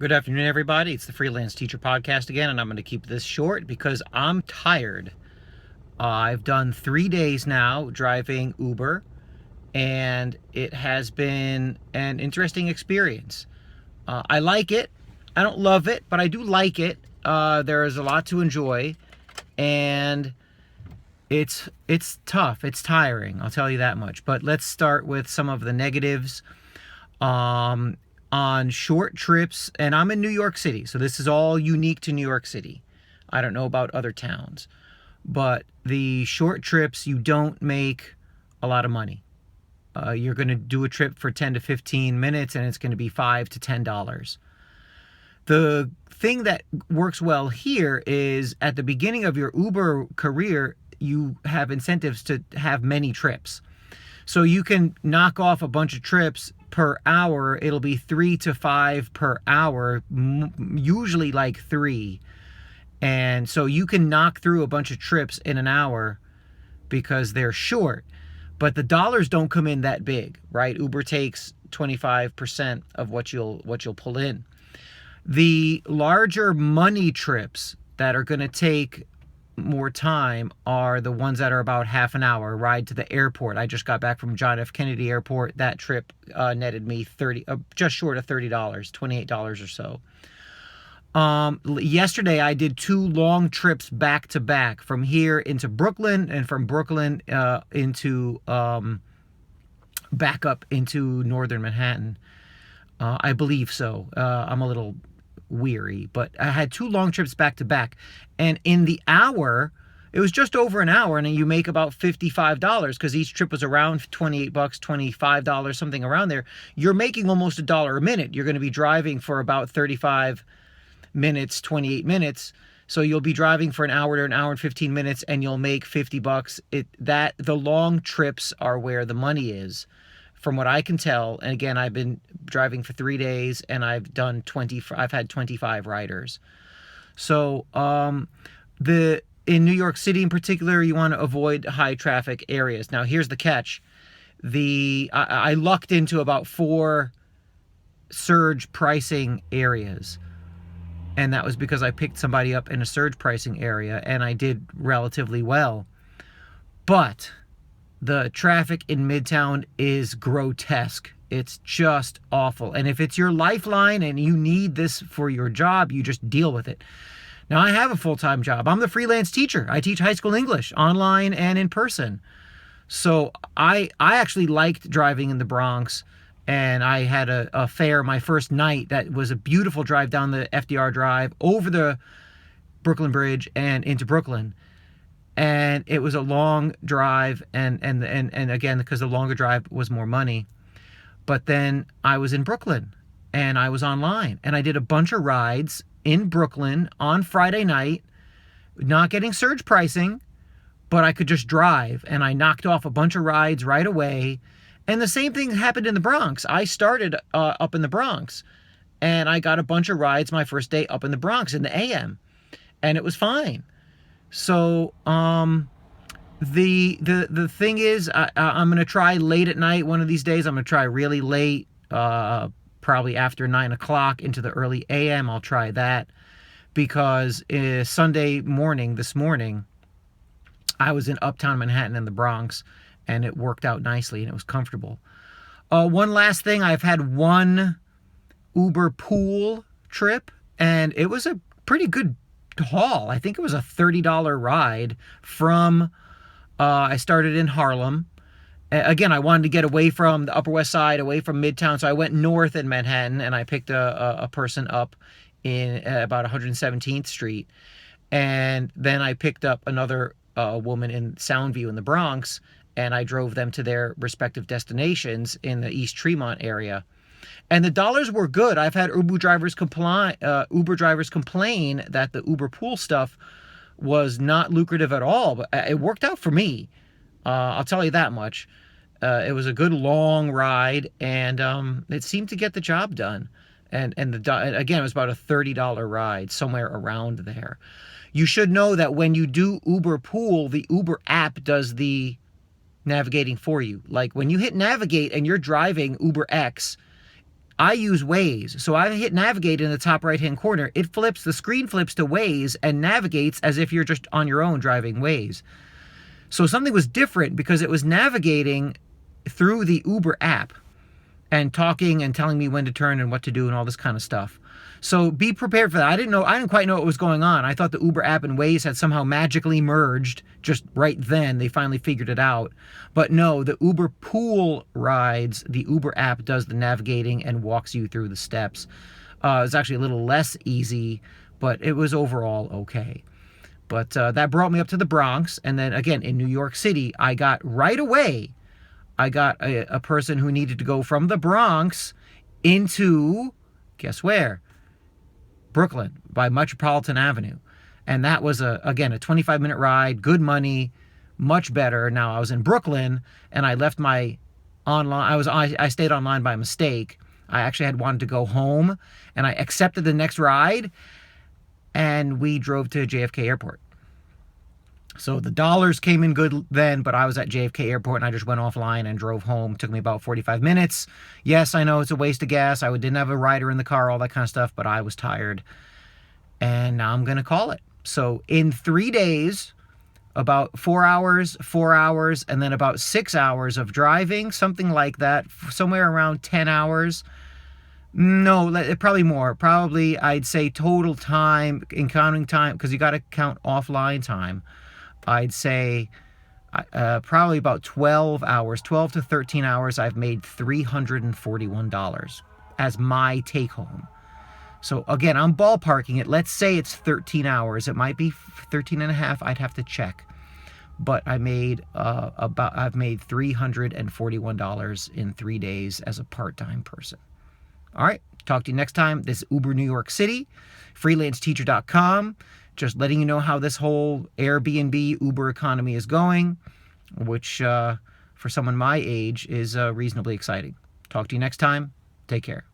Good afternoon, everybody. It's the Freelance Teacher Podcast again, and I'm going to keep this short because I'm tired. I've done 3 days now driving Uber, and it has been an interesting experience. I like it. I don't love it, but I do like it. There is a lot to enjoy, and it's tough. It's tiring. I'll tell you that much. But let's start with some of the negatives. On short trips, and I'm in New York City, so this is all unique to New York City. I don't know about other towns, but the short trips, you don't make a lot of money. You're going to do a trip for 10 to 15 minutes, and it's going to be $5 to $10. The thing that works well here is at the beginning of your Uber career, you have incentives to have many trips. So you can knock off a bunch of trips per hour. It'll be 3 to 5 per hour, usually like 3. And so you can knock through a bunch of trips in an hour because they're short. But the dollars don't come in that big, right? Uber takes 25% of what you'll pull in. The larger money trips that are going to take more time are the ones that are about half an hour ride to the airport. I just got back from John F. Kennedy Airport. That trip netted me just short of $30, $28 or so. Yesterday I did 2 long trips back to back from here into Brooklyn and from Brooklyn into back up into northern Manhattan. I believe so. I'm a little weary, but I had 2 long trips back to back, and in the hour, it was just over an hour, and you make about $55 because each trip was around $28, $25, something around there. You're making almost $1 a minute. You're going to be driving for about 35 minutes, 28 minutes. So you'll be driving for an hour to an hour and 15 minutes, and you'll make $50. The long trips are where the money is, from what I can tell. And again, I've been driving for 3 days, and I've had 25 riders. So in New York City in particular, you want to avoid high traffic areas. Now, here's the catch. I lucked into about 4 surge pricing areas. And that was because I picked somebody up in a surge pricing area, and I did relatively well. But the traffic in Midtown is grotesque. It's just awful. And if it's your lifeline and you need this for your job, you just deal with it. Now, I have a full-time job. I'm the freelance teacher. I teach high school English online and in person. So I actually liked driving in the Bronx, and I had a fare my first night that was a beautiful drive down the FDR Drive, over the Brooklyn Bridge and into Brooklyn. And it was a long drive, and again, because the longer drive was more money. But then I was in Brooklyn, and I was online, and I did a bunch of rides in Brooklyn on Friday night, not getting surge pricing, but I could just drive, and I knocked off a bunch of rides right away. And the same thing happened in the Bronx. I started up in the Bronx, and I got a bunch of rides my first day up in the Bronx in the AM, and it was fine. So the thing is, I'm going to try late at night one of these days. I'm going to try really late, probably after 9 o'clock into the early AM. I'll try that because Sunday morning, this morning, I was in Uptown Manhattan in the Bronx, and it worked out nicely, and it was comfortable. One last thing, I've had one Uber pool trip, and it was a pretty good haul. I think it was a $30 ride from, I started in Harlem. Again, I wanted to get away from the Upper West Side, away from Midtown, so I went north in Manhattan, and I picked a person up in about 117th Street. And then I picked up another woman in Soundview in the Bronx, and I drove them to their respective destinations in the East Tremont area. And the dollars were good. I've had Uber drivers complain that the Uber pool stuff was not lucrative at all, but it worked out for me. I'll tell you that much. It was a good long ride, and it seemed to get the job done. And again, it was about a $30 ride, somewhere around there. You should know that when you do Uber pool, the Uber app does the navigating for you. Like when you hit navigate and you're driving Uber X, I use Waze. So I hit navigate in the top right-hand corner. It flips, the screen flips to Waze and navigates as if you're just on your own driving Waze. So something was different because it was navigating through the Uber app and talking and telling me when to turn and what to do and all this kind of stuff. So be prepared for that. I didn't quite know what was going on. I thought the Uber app and Waze had somehow magically merged just right then. They finally figured it out. But no, the Uber pool rides, the Uber app does the navigating and walks you through the steps. It's actually a little less easy, but it was overall okay. But that brought me up to the Bronx. And then again, in New York City, I got right away, I got a person who needed to go from the Bronx into, guess where? Brooklyn by Metropolitan Avenue. And that was, again, a 25-minute ride, good money, much better. Now, I was in Brooklyn, and I left my online, I stayed online by mistake. I actually had wanted to go home, and I accepted the next ride, and we drove to JFK Airport. So the dollars came in good then, but I was at JFK Airport and I just went offline and drove home. It took me about 45 minutes. Yes, I know it's a waste of gas. I didn't have a rider in the car, all that kind of stuff, but I was tired. And now I'm going to call it. So in 3 days, about 4 hours, and then about 6 hours of driving, something like that, somewhere around 10 hours. No, probably more. Probably, I'd say total time, in counting time, because you got to count offline time. I'd say probably about 12 hours, 12 to 13 hours, I've made $341 as my take home. So again, I'm ballparking it. Let's say it's 13 hours. It might be 13 and a half. I'd have to check. But I've made $341 in 3 days as a part-time person. All right. Talk to you next time. This is Uber New York City, freelanceteacher.com. Just letting you know how this whole Airbnb Uber economy is going, which for someone my age is reasonably exciting. Talk to you next time. Take care.